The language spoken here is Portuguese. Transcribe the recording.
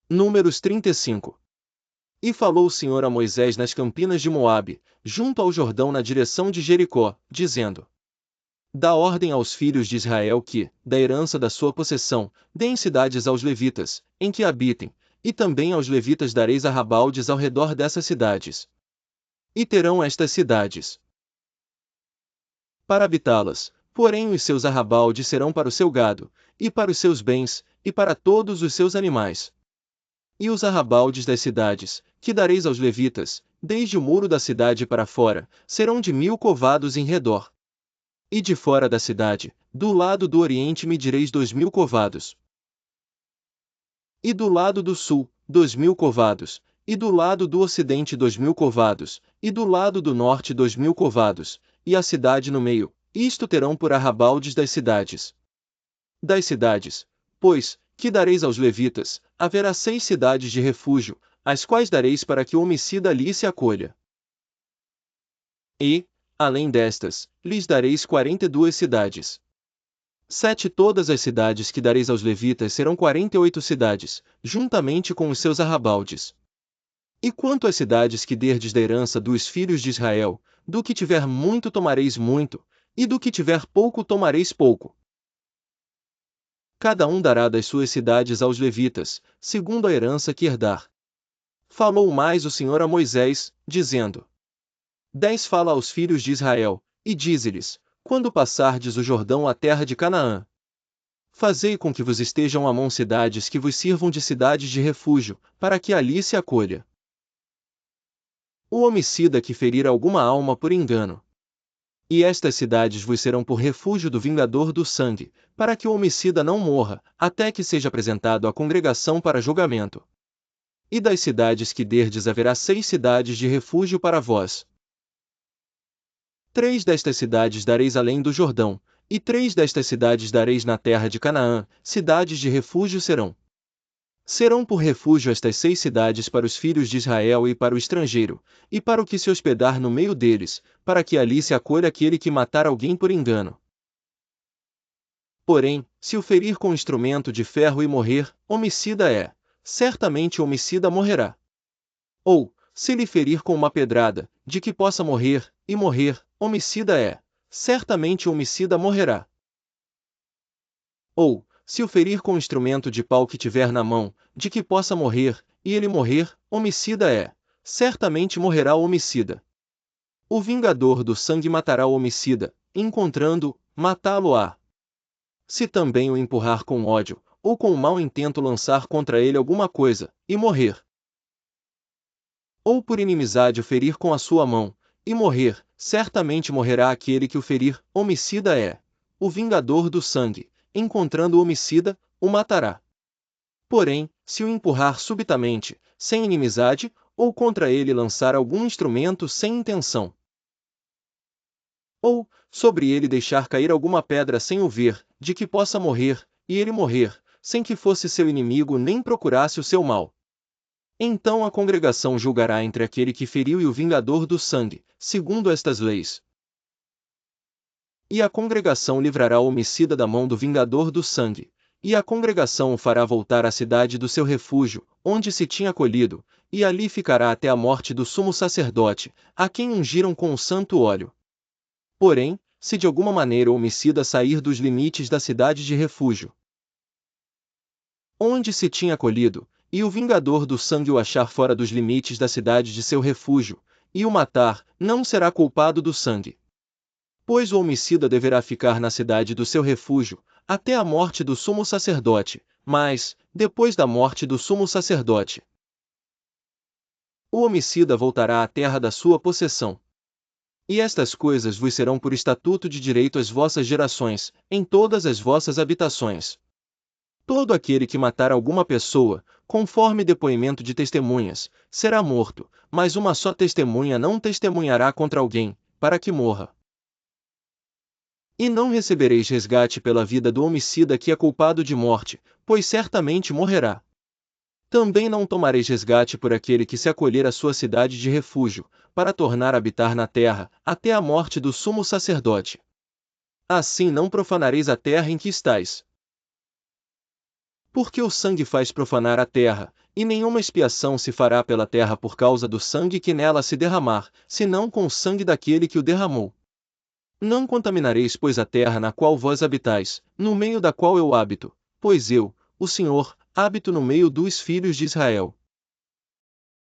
Números 35. E falou o Senhor a Moisés nas campinas de Moabe, junto ao Jordão na direção de Jericó, dizendo: Dá ordem aos filhos de Israel que, da herança da sua possessão, deem cidades aos levitas, em que habitem, e também aos levitas dareis arrabaldes ao redor dessas cidades. E terão estas cidades para habitá-las, porém os seus arrabaldes serão para o seu gado, e para os seus bens, e para todos os seus animais. E os arrabaldes das cidades, que dareis aos levitas, desde o muro da cidade para fora, serão de 1000 covados em redor. E de fora da cidade, do lado do oriente medireis 2000 covados. E do lado do sul, 2000 covados, e do lado do ocidente 2000 covados, e do lado do norte 2000 covados, e a cidade no meio, isto terão por arrabaldes das cidades. Das cidades, pois, que dareis aos levitas, haverá 6 cidades de refúgio, as quais dareis para que o homicida ali se acolha. E, além destas, lhes dareis 42 cidades. 7 todas as cidades que dareis aos levitas serão 48 cidades, juntamente com os seus arrabaldes. E quanto às cidades que derdes da herança dos filhos de Israel, do que tiver muito tomareis muito, e do que tiver pouco tomareis pouco. Cada um dará das suas cidades aos levitas, segundo a herança que herdar. Falou mais o Senhor a Moisés, dizendo: 10 Fala aos filhos de Israel, e dize-lhes: Quando passardes o Jordão à terra de Canaã, fazei com que vos estejam à mão cidades que vos sirvam de cidades de refúgio, para que ali se acolha o homicida que ferir alguma alma por engano. E estas cidades vos serão por refúgio do vingador do sangue, para que o homicida não morra, até que seja apresentado à congregação para julgamento. E das cidades que derdes haverá 6 cidades de refúgio para vós. 3 destas cidades dareis além do Jordão, e 3 destas cidades dareis na terra de Canaã, cidades de refúgio serão. Serão por refúgio estas 6 cidades para os filhos de Israel e para o estrangeiro, e para o que se hospedar no meio deles, para que ali se acolha aquele que matar alguém por engano. Porém, se o ferir com instrumento de ferro e morrer, homicida é, certamente o homicida morrerá. Ou, se lhe ferir com uma pedrada, de que possa morrer, e morrer, homicida é, certamente o homicida morrerá. Ou, se o ferir com instrumento de pau que tiver na mão, de que possa morrer, e ele morrer, homicida é, certamente morrerá o homicida. O vingador do sangue matará o homicida, encontrando, matá-lo-á. Se também o empurrar com ódio, ou com mau intento lançar contra ele alguma coisa, e morrer. Ou por inimizade o ferir com a sua mão, e morrer, certamente morrerá aquele que o ferir, homicida é, o vingador do sangue, encontrando o homicida, o matará. Porém, se o empurrar subitamente, sem inimizade, ou contra ele lançar algum instrumento sem intenção, ou, sobre ele deixar cair alguma pedra sem o ver, de que possa morrer, e ele morrer, sem que fosse seu inimigo nem procurasse o seu mal. Então a congregação julgará entre aquele que feriu e o vingador do sangue, segundo estas leis. E a congregação livrará o homicida da mão do vingador do sangue, e a congregação o fará voltar à cidade do seu refúgio, onde se tinha acolhido, e ali ficará até a morte do sumo sacerdote, a quem ungiram com o santo óleo. Porém, se de alguma maneira o homicida sair dos limites da cidade de refúgio, onde se tinha acolhido, e o vingador do sangue o achar fora dos limites da cidade de seu refúgio, e o matar, não será culpado do sangue. Pois o homicida deverá ficar na cidade do seu refúgio, até a morte do sumo sacerdote, mas, depois da morte do sumo sacerdote, o homicida voltará à terra da sua possessão. E estas coisas vos serão por estatuto de direito às vossas gerações, em todas as vossas habitações. Todo aquele que matar alguma pessoa, conforme depoimento de testemunhas, será morto, mas uma só testemunha não testemunhará contra alguém, para que morra. E não recebereis resgate pela vida do homicida que é culpado de morte, pois certamente morrerá. Também não tomareis resgate por aquele que se acolher à sua cidade de refúgio, para tornar a habitar na terra, até a morte do sumo sacerdote. Assim não profanareis a terra em que estáis. Porque o sangue faz profanar a terra, E nenhuma expiação se fará pela terra por causa do sangue que nela se derramar, senão com o sangue daquele que o derramou. Não contaminareis, pois, a terra na qual vós habitais, no meio da qual eu habito, pois eu, o Senhor, habito no meio dos filhos de Israel.